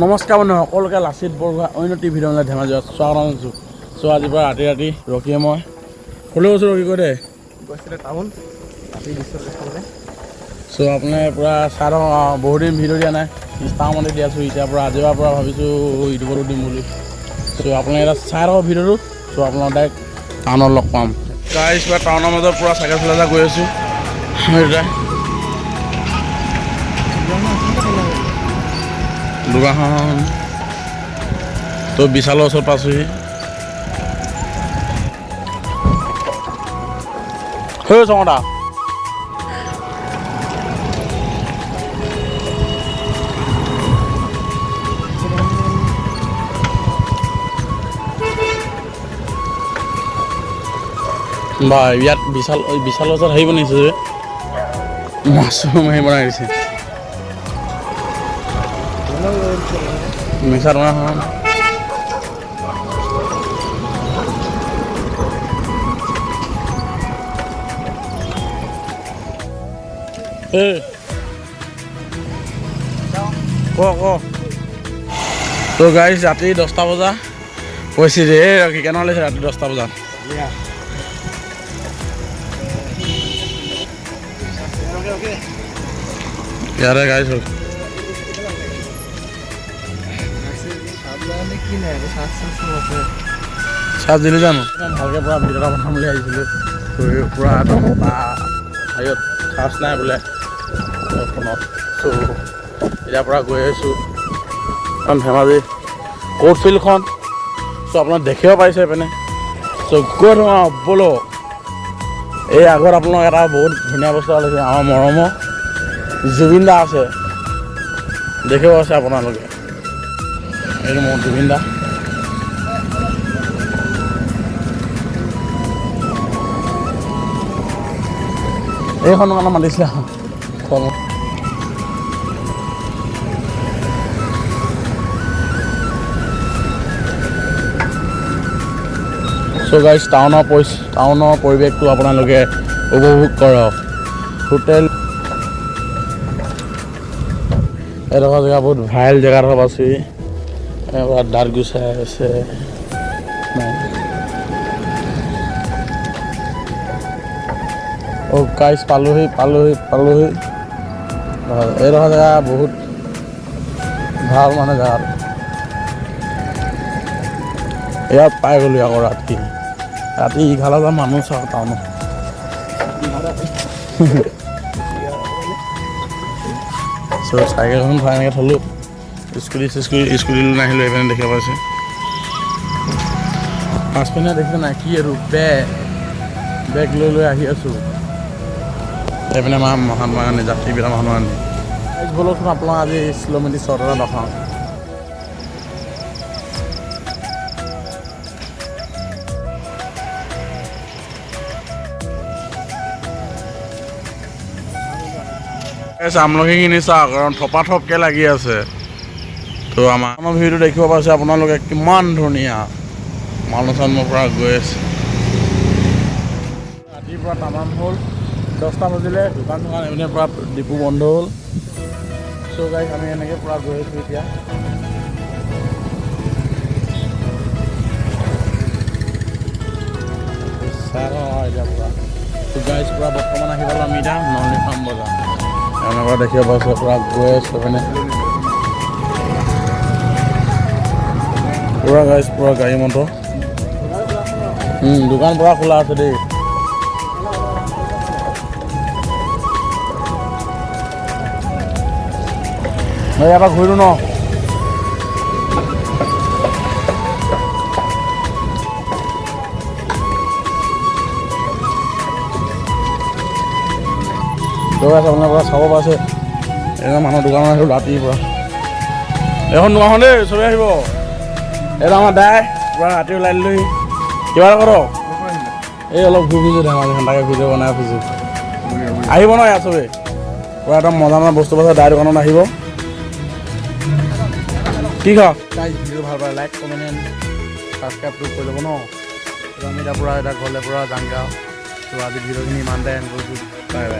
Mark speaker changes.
Speaker 1: নমস্কাৰ বন্ধু সকলোকে লাচিত বৰগোহাঁই অন্য টিভি ধেমাজি স্বাগতম জনাইছোঁ। চ' আজিৰ পৰা ৰাতি ৰখিয়ে মই ক'লৈ গৈছোঁ ৰখি কৈ দে
Speaker 2: গৈছিলে টাউন ৰাতি
Speaker 1: চ' আপোনাৰ পূৰা চাই থাকক বহুত দিন ভিডিঅ' দিয়া নাই ইনষ্টাগ্ৰামতে দি আছোঁ। এতিয়াৰ পৰা আজিৰ পৰা ভাবিছোঁ ইউটিউবতো দিম বুলি। চ' আপোনালোকে এটা চাই থাকক ভিডিঅ'টো। চ' আপোনালোক ডাইৰেক্ট টাউনত লগ পাম। গাইজ পৰা টাউনৰ মাজত পূৰা চাইকেল চলাই গৈ আছোঁ। দোকানখন তো বিশালৰ ওচৰত পাইছোঁহি। হৈ চঙতা বা ইয়াত বিশালৰ ওচৰত হেৰি বনাইছে যে মাছৰুম হেৰি বনাই দিছে মিক্সাৰ দোকানখন। তো গাইজ ৰাতি 10টা বজা কৈছে যে এই কেনে ওলাইছে ৰাতি 10টা বজাত ইয়াৰে গাইজ চাৰ্জ দিলোঁ জানো ভালকৈ পূৰা ভিডিঅ' এটা বনাম বুলি আহিছিলোঁ। পূৰা একদম হেৰিয়ত চাৰ্জ নাই বোলে ফোনত। চ' এতিয়াৰ পৰা গৈ আছোঁ ধেমাজি কোৰ্ট ফিল্ডখন। চ' আপোনাক দেখিব পাৰিছে এইপিনে। চ' গৈ থাকোঁ ব'লো। এই আগত আপোনাক এটা বহুত ধুনীয়া বস্তু ওলাইছে আমাৰ মৰমৰ জুবিন দা আছে দেখিব আছে আপোনালোকে। এইটো মোৰ জুবিন দা। এইখন দোকানত মাতিছিলে খোৱা চ' গাইজ টাউনৰ পৰিৱেশটো আপোনালোকে উপভোগ কৰক। হোটেল এডোখৰ জেগা বহুত ভাইৰেল জেগা এডোখৰ পাইছোঁহি। দাঁত গুচাই আছে গাইজ পালোহি। এইডোখৰ জেগা বহুত ভাল মানে জেগাত ইয়াত পাই গ'লোঁ আকৌ ৰাতি 11,000 মানুহ চাওক টাউনত। চ' চাইকেলখন ভৰাই এনেকৈ থ'লোঁ। স্কুটি নাহিলোঁ এইপিনে দেখিব পাইছে। পাছপিনে দেখিছে নাই কি আৰু বেগ লৈ আহি আছোঁ। এইপিনে মহাত্মা গান্ধী জাতিপিতা মহাত্মা গান্ধী বলকচোন আপোনাক আজি শ্ল'মেটি শ্বৰ্ট এটা দেখাওঁ। আমলখিখিনি চাওক কাৰণ থপাথপকৈ লাগি আছে। তো আমাৰ ভিডিঅ'টো দেখিব পাইছে আপোনালোকে কিমান ধুনীয়া মানুহ চানুহ পৰা গৈ আছে। ৰাতিপুৱা তামাম হ'ল 10টা বাজিলে দোকান এইপিনে পৰা ডিপু বন্ধ হ'ল। চ' গাইজ আমি এনেকৈ পূৰা গৈ আছোঁ এতিয়া। এতিয়া পূৰা গাইজ পূৰা বৰ্তমান আহি পালোঁ আমি এতিয়া নলনী ফাৰ্ম বজাৰ। এনেকুৱা দেখিব পাইছোঁ পূৰা গৈ আছোঁ মানে পূৰা গাইজ পূৰা গাড়ী মটৰ দোকান পূৰা খোলা আছে দেই। ইয়াৰ পৰা ঘূৰিলোঁ ন। আপোনাৰ পৰা চাব পাইছে এইখন মানুহৰ দোকানত আহিলোঁ ৰাতিৰ পৰা। এইখন দোকানখন দেই চবেই আহিব। এইটো আমাৰ দাই পূৰা ৰাতি ওলাই দিলোঁহি। কিবা এটা কৰক এই অলপ ঘূৰিছোঁ ধেমাজিখন তাকে ভিডিঅ' বনাই ফুৰিছোঁ। আহিব ন ইয়াত চবেই পূৰা একদম মজা বস্তু পাইছে দাই দোকানত আহিব। কি খাওক গাইজ ভিডিঅ' ভাল পালে লাইক কমেণ্ট ছাবস্ক্ৰাইবটো কৰি ল'ব ন। আমি এতিয়া পূৰা ঘৰলৈ পূৰা যামগৈ আৰু। ত' আজি ভিডিঅ'খিনি ইমানতে এণ্ড কৰিছোঁ। Bye bye.